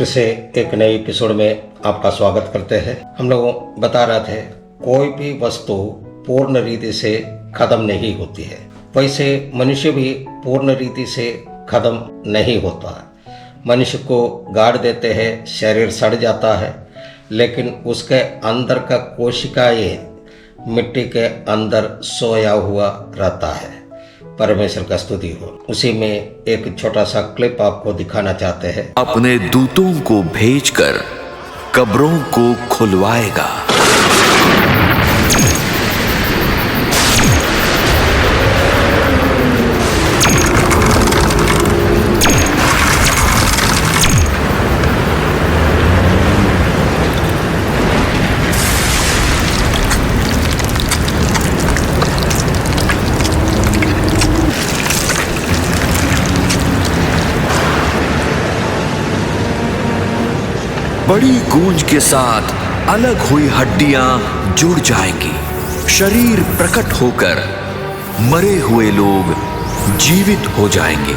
फिर से एक नए एपिसोड में आपका स्वागत करते हैं। हम लोग बता रहे थे कोई भी वस्तु पूर्ण रीति से खत्म नहीं होती है, वैसे मनुष्य भी पूर्ण रीति से खत्म नहीं होता। मनुष्य को गाड़ देते हैं, शरीर सड़ जाता है, लेकिन उसके अंदर का कोशिकाएं मिट्टी के अंदर सोया हुआ रहता है। परमेश्वर का स्तुति हो। उसी में एक छोटा सा क्लिप आपको दिखाना चाहते हैं। अपने दूतों को भेजकर कब्रों को खुलवाएगा। बड़ी गूंज के साथ अलग हुई हड्डियां जुड़ जाएंगी, शरीर प्रकट होकर मरे हुए लोग जीवित हो जाएंगे।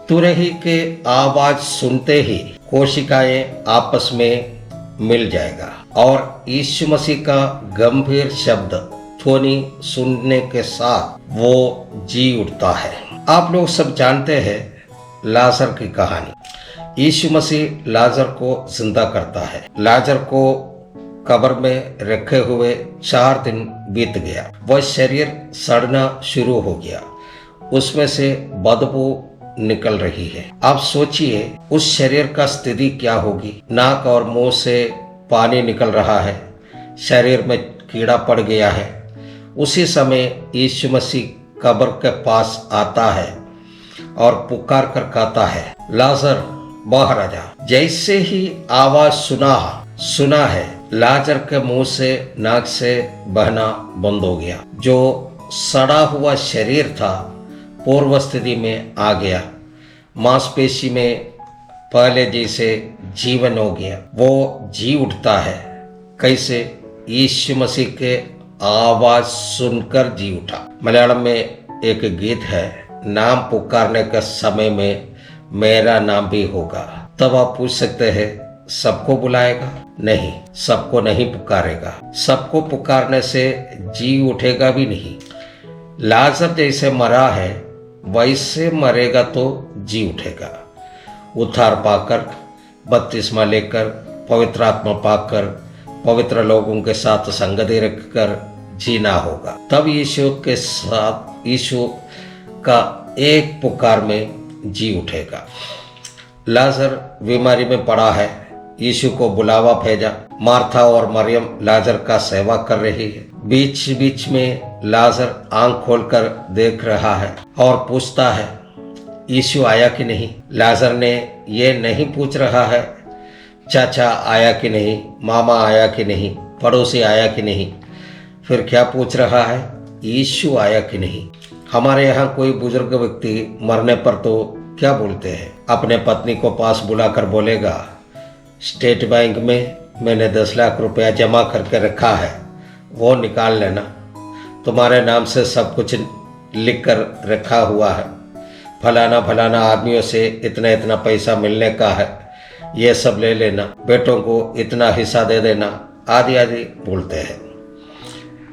तुरही के आवाज सुनते ही कोशिकाएं आपस में मिल जाएगा और यीशु मसीह का गंभीर शब्द ध्वनि सुनने के साथ वो जी उठता है। आप लोग सब जानते हैं लाजर की कहानी। यीशु मसीह लाजर को जिंदा करता है। लाजर को कब्र में रखे हुए 4 दिन बीत गया। वह शरीर सड़ना शुरू हो गया, उसमें से बदबू निकल रही है। आप सोचिए उस शरीर का स्थिति क्या होगी। नाक और मुंह से पानी निकल रहा है, शरीर में कीड़ा पड़ गया है। उसी समय यीशु मसीह कब्र के पास आता है और पुकार कर कहता है, लाजर बाहर आ जा। जैसे ही आवाज सुना है, लाजर के मुंह से नाक से बहना बंद हो गया। जो सड़ा हुआ शरीर था पूर्व स्थिति में आ गया। मांसपेशी में पहले जैसे जीवन हो गया, वो जी उठता है। कैसे? यीशु मसीह के आवाज सुनकर जी उठा। मलयालम में एक गीत है, नाम पुकारने के समय में मेरा नाम भी होगा। तब आप पूछ सकते हैं सबको बुलाएगा? नहीं, सबको नहीं पुकारेगा। सबको पुकारने से जी उठेगा भी नहीं। लाजर जैसे मरा है वैसे मरेगा तो जी उठेगा। उद्धार पाकर, बपतिस्मा लेकर, पवित्र आत्मा पाकर, पवित्र लोगों के साथ संगति रखकर जीना होगा। तब यीशु का एक पुकार में जी उठेगा। लाजर बीमारी में पड़ा है, यीशु को बुलावा भेजा। मार्था और मरियम लाजर का सेवा कर रही है। बीच बीच में लाजर आंख खोलकर देख रहा है और पूछता है, यीशु आया कि नहीं। लाजर ने ये नहीं पूछ रहा है चाचा आया कि नहीं, मामा आया कि नहीं, पड़ोसी आया कि नहीं। फिर क्या पूछ रहा है? यीशु आया कि नहीं। हमारे यहाँ कोई बुजुर्ग व्यक्ति मरने पर तो क्या बोलते हैं? अपने पत्नी को पास बुलाकर बोलेगा, स्टेट बैंक में मैंने 10 लाख रुपया जमा करके रखा है, वो निकाल लेना। तुम्हारे नाम से सब कुछ लिख कर रखा हुआ है। फलाना फलाना आदमियों से इतना इतना पैसा मिलने का है, ये सब ले लेना। बेटों को इतना हिस्सा दे देना, आदि आदि बोलते हैं।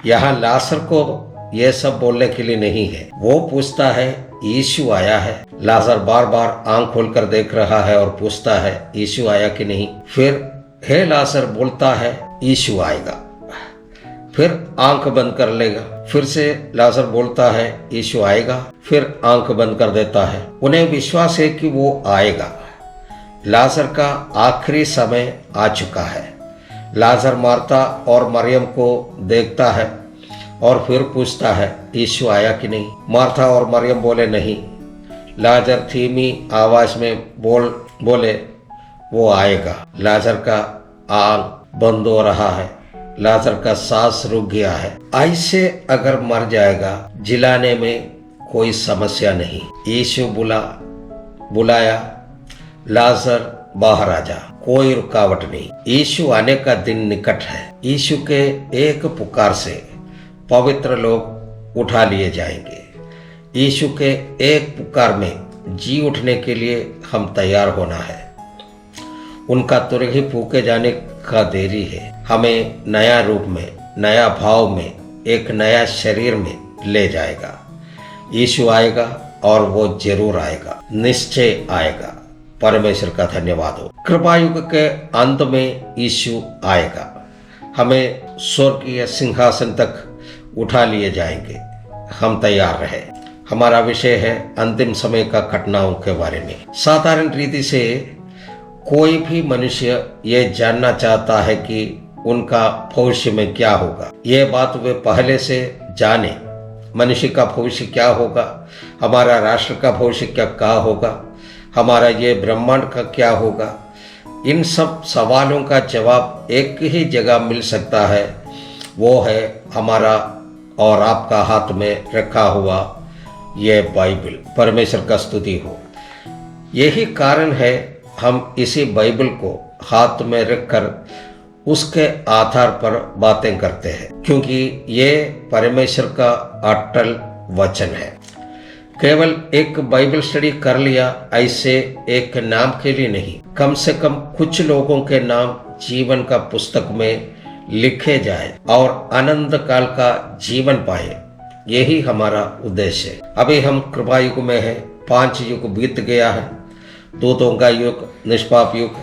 यहाँ लाजर को ये सब बोलने के लिए नहीं है। वो पूछता है यीशु आया है। लाजर बार बार आंख खोलकर देख रहा है और पूछता है यीशु आया कि नहीं। फिर हे लाजर बोलता है यीशु आएगा। फिर आंख बंद कर लेगा। फिर से लाजर बोलता है यीशु आएगा। फिर आंख बंद कर देता है। उन्हें विश्वास है कि वो आएगा। लाजर का आखिरी समय आ चुका है। लाजर मार्था और मरियम को देखता है और फिर पूछता है यीशु आया कि नहीं। मार्था और मरियम बोले नहीं। लाजर धीमी आवाज में बोले वो आएगा। लाजर का आंख बंद हो रहा है, लाजर का सांस रुक गया है। ऐसे अगर मर जाएगा, जिलाने में कोई समस्या नहीं। यीशु बुलाया, लाजर बाहर आ जा। कोई रुकावट नहीं। यीशु आने का दिन निकट है। यीशु के एक पुकार से पवित्र लोग उठा लिए जाएंगे। यीशु के एक पुकार में जी उठने के लिए हम तैयार होना है। उनका तुरंत ही फूके जाने का देरी है। हमें नया रूप में, नया भाव में, एक नया शरीर में ले जाएगा। यीशु आएगा और वो जरूर आएगा, निश्चय आएगा। परमेश्वर का धन्यवाद हो। कृपा युग के अंत में यीशु आएगा। हमें स्वर्गीय सिंहासन तक उठा लिए जाएंगे। हम तैयार रहे। हमारा विषय है अंतिम समय का घटनाओं के बारे में। साधारण रीति से कोई भी मनुष्य ये जानना चाहता है कि उनका भविष्य में क्या होगा। ये बात वे पहले से जाने। मनुष्य का भविष्य क्या होगा, हमारा राष्ट्र का भविष्य क्या होगा, हमारा ये ब्रह्मांड का क्या होगा। इन सब सवालों का जवाब एक ही जगह मिल सकता है, वो है हमारा और आपका हाथ में रखा हुआ ये बाइबल। परमेश्वर का स्तुति हो। यही कारण है हम इसी बाइबल को हाथ में रखकर उसके आधार पर बातें करते हैं, क्योंकि ये परमेश्वर का अटल वचन है। केवल एक बाइबल स्टडी कर लिया ऐसे एक नाम के लिए नहीं, कम से कम कुछ लोगों के नाम जीवन का पुस्तक में लिखे जाए और आनंद काल का जीवन पाए। यही हमारा उद्देश्य है। अभी हम कृपा युग में हैं। 5 युग बीत गया है। दूतों का युग, निष्पाप युग,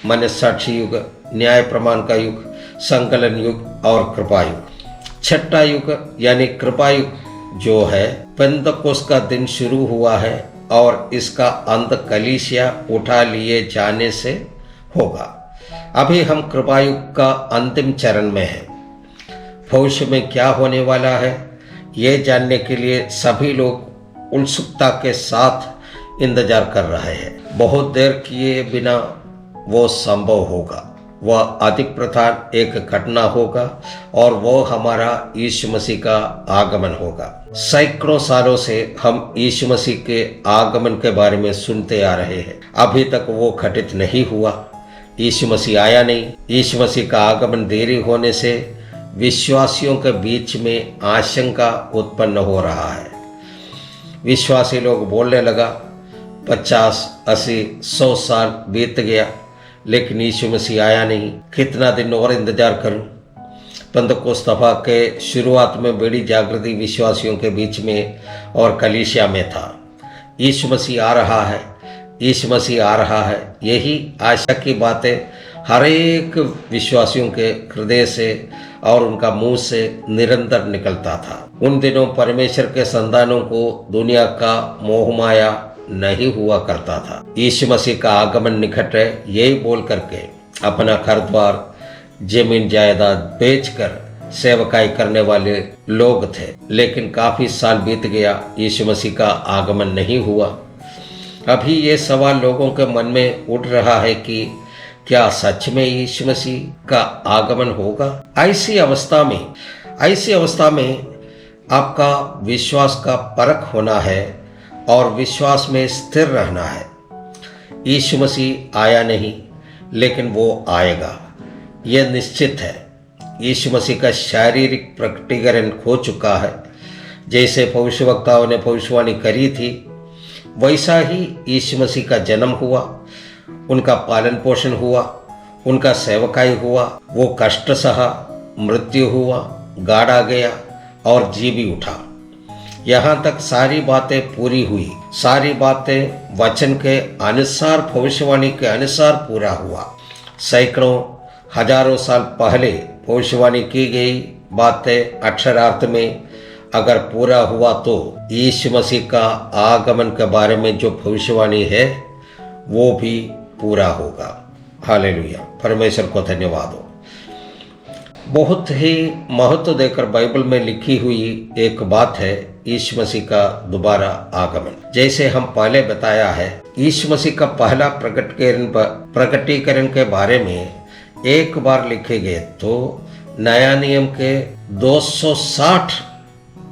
मनसाक्षी युग, न्याय प्रमाण का युग, संकलन युग और कृपा युग। 6ठा युग यानी कृपा युग जो है, पेंतकोस्त का दिन शुरू हुआ है और इसका अंत कलीसिया उठा लिए जाने से होगा। अभी हम कृपा युग का अंतिम चरण में हैं। भविष्य में क्या होने वाला है, ये जानने के लिए सभी लोग उत्सुकता के साथ इंतजार कर रहे हैं। बहुत देर किए बिना वो संभव होगा। वह अधिक प्रधान एक घटना होगा और वो हमारा यीशु मसीह का आगमन होगा। सैकड़ों सालों से हम यीशु मसीह के आगमन के बारे में सुनते आ रहे हैं। अभी तक वो घटित नहीं हुआ। यीशु मसीह आया नहीं। यीशु मसीह का आगमन देरी होने से विश्वासियों के बीच में आशंका उत्पन्न हो रहा है। विश्वासी लोग बोलने लगा 50, 80, 100 साल बीत गया लेकिन यीशु मसीह आया नहीं। कितना दिन और इंतजार करूं। पेंतकोस्त सभा के शुरुआत में बड़ी जागृति विश्वासियों के बीच में और कलीसिया में था। यीशु मसीह आ रहा है, यीशु मसीह आ रहा है। यही आशा की बातें हर एक विश्वासियों के हृदय से और उनका मुंह से निरंतर निकलता था। उन दिनों परमेश्वर के संतानों को दुनिया का मोह माया नहीं हुआ करता था। यीशु मसीह का आगमन निकट है, यही बोल करके अपना घर द्वार, जमीन जायदाद बेचकर सेवकाई करने वाले लोग थे। लेकिन काफी साल बीत गया, यीशु मसीह का आगमन नहीं हुआ। अभी ये सवाल लोगों के मन में उठ रहा है कि क्या सच में यीशु मसीह का आगमन होगा। ऐसी अवस्था में आपका विश्वास का परख होना है और विश्वास में स्थिर रहना है। यीशु मसीह आया नहीं लेकिन वो आएगा, यह निश्चित है। यीशु मसीह का शारीरिक प्रकटीकरण हो चुका है। जैसे भविष्यवक्ताओं ने भविष्यवाणी करी थी, वैसा ही यीशु मसीह का जन्म हुआ, उनका पालन पोषण हुआ, उनका सेवकाई हुआ, वो कष्ट सहा, मृत्यु हुआ, गाड़ा गया और जी भी उठा। यहाँ तक सारी बातें पूरी हुई। सारी बातें वचन के अनुसार, भविष्यवाणी के अनुसार पूरा हुआ। सैकड़ों हजारों साल पहले भविष्यवाणी की गई बातें अक्षरार्थ में अगर पूरा हुआ तो यीशु मसीह का आगमन के बारे में जो भविष्यवाणी है वो भी पूरा होगा। हालेलुया, परमेश्वर को धन्यवाद हो। बहुत ही महत्व देकर बाइबल में लिखी हुई एक बात है यीशु मसीह का दोबारा आगमन। जैसे हम पहले बताया है, यीशु मसीह का पहला प्रकटीकरण के बारे में एक बार लिखे गए तो नया नियम के 260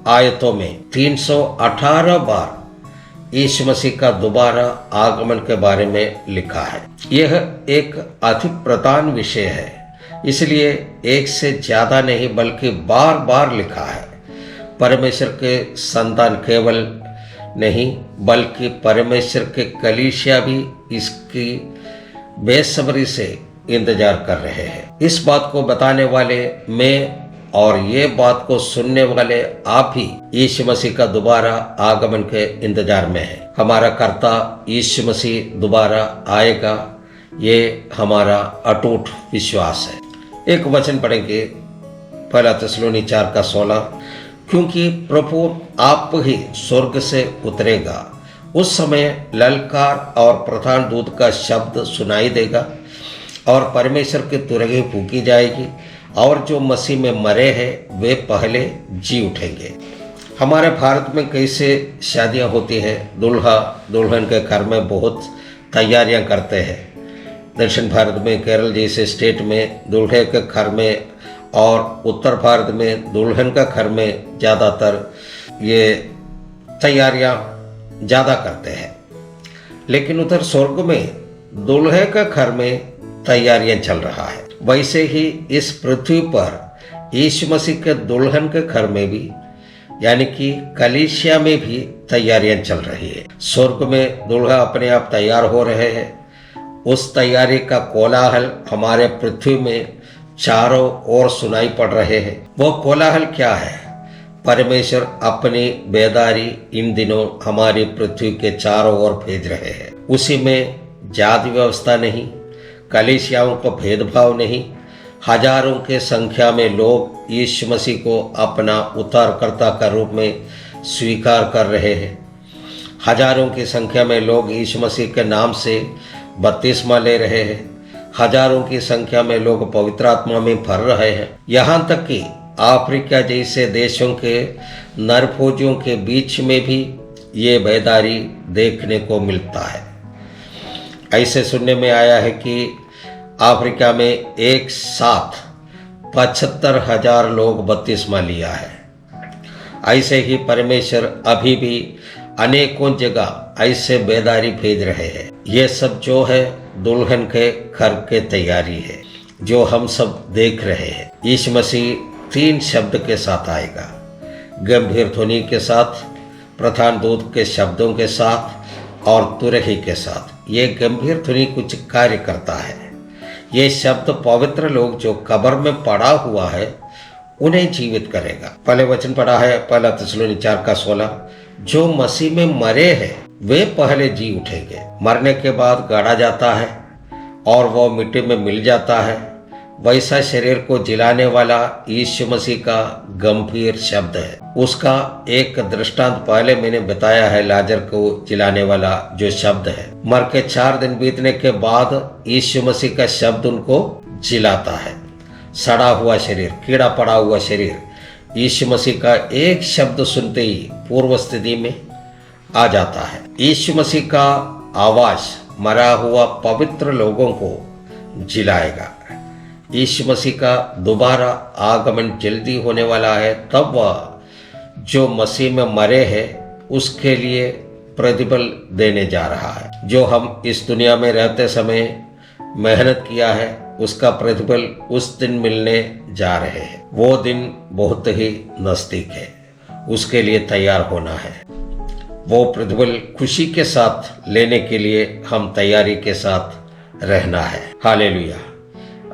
आयतों में 318 बार यीशु मसीह का दोबारा आगमन के बारे में लिखा है। यह एक अति प्रधान विषय है, इसलिए एक से ज़्यादा नहीं बल्कि बार बार लिखा है। परमेश्वर के संतान केवल नहीं बल्कि परमेश्वर के कलीसिया भी इसकी बेसब्री से इंतजार कर रहे हैं। इस बात को बताने वाले मैं और ये बात को सुनने वाले आप ही यीशु मसीह का दोबारा आगमन के इंतजार में है। हमारा कर्ता यीशु मसीह दोबारा आएगा, ये हमारा अटूट विश्वास है। एक वचन पढ़ेंगे, पहला थिस्सलुनी 4:16। क्योंकि प्रभु आप ही स्वर्ग से उतरेगा, उस समय ललकार और प्रधान दूत का शब्द सुनाई देगा और परमेश्वर की तुरही फूंकी जाएगी और जो मसीह में मरे हैं वे पहले जी उठेंगे। हमारे भारत में कैसे शादियां होती हैं, दूल्हा दुल्हन के घर में बहुत तैयारियां करते हैं। दक्षिण भारत में केरल जैसे स्टेट में दूल्हे के घर में और उत्तर भारत में दुल्हन का घर में ज़्यादातर ये तैयारियां ज़्यादा करते हैं। लेकिन उधर स्वर्ग में दूल्हे के घर में तैयारियां चल रहा है। वैसे ही इस पृथ्वी पर यीशु मसीह के दुल्हन के घर में भी यानी कि कलीसिया में भी तैयारियां चल रही है। स्वर्ग में दूल्हा अपने आप तैयार हो रहे हैं। उस तैयारी का कोलाहल हमारे पृथ्वी में चारों ओर सुनाई पड़ रहे हैं। वो कोलाहल क्या है? परमेश्वर अपनी बेदारी इन दिनों हमारी पृथ्वी के चारों ओर भेज रहे हैं। उसी में जाति व्यवस्था नहीं, कलीसियाओं को भेदभाव नहीं, हजारों के संख्या में लोग यीशु मसीह को अपना उद्धारकर्ता का रूप में स्वीकार कर रहे हैं। हजारों की संख्या में लोग यीशु मसीह के नाम से बपतिस्मा ले रहे हैं। हजारों की संख्या में लोग पवित्र आत्मा में भर रहे हैं। यहाँ तक कि अफ्रीका जैसे देशों के नरफौजियों के बीच में भी ये बेदारी देखने को मिलता है। ऐसे सुनने में आया है कि अफ्रीका में एक साथ 75,000 लोग बपतिस्मा लिया है। ऐसे ही परमेश्वर अभी भी अनेकों जगह ऐसे बेदारी भेज रहे हैं। ये सब जो है दुल्हन के घर के तैयारी है जो हम सब देख रहे हैं। यीशु मसीह 3 शब्द के साथ आएगा, गंभीर ध्वनि के साथ, प्रधान दूत के शब्दों के साथ और तुरही के साथ। ये गंभीर ध्वनि कुछ कार्य करता है। ये शब्द पवित्र लोग जो कब्र में पड़ा हुआ है उन्हें जीवित करेगा। पहले वचन पढ़ा है, पहला थिस्सलुनी 4:16। जो मसीह में मरे हैं वे पहले जी उठेंगे। मरने के बाद गाड़ा जाता है और वो मिट्टी में मिल जाता है। वैसा शरीर को जिलाने वाला यीशु मसीह का गंभीर शब्द है। उसका एक दृष्टांत पहले मैंने बताया है, लाजर को जिलाने वाला जो शब्द है। मर के 4 दिन बीतने के बाद यीशु मसीह का शब्द उनको जिलाता है। सड़ा हुआ शरीर, कीड़ा पड़ा हुआ शरीर यीशु मसीह का एक शब्द सुनते ही पूर्व स्थिति में आ जाता है। यीशु मसीह का आवाज मरा हुआ पवित्र लोगों को जिलाएगा। यीशु मसीह का दोबारा आगमन जल्दी होने वाला है। तब वह जो मसीह में मरे हैं उसके लिए प्रतिफल देने जा रहा है। जो हम इस दुनिया में रहते समय मेहनत किया है उसका प्रतिफल उस दिन मिलने जा रहे हैं। वो दिन बहुत ही नज़दीक है, उसके लिए तैयार होना है। वो प्रतिफल खुशी के साथ लेने के लिए हम तैयारी के साथ रहना है। हालेलुया।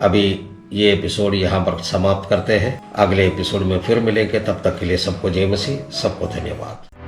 अभी ये एपिसोड यहाँ पर समाप्त करते हैं। अगले एपिसोड में फिर मिलेंगे। तब तक के लिए सबको जय मसीह, सबको धन्यवाद।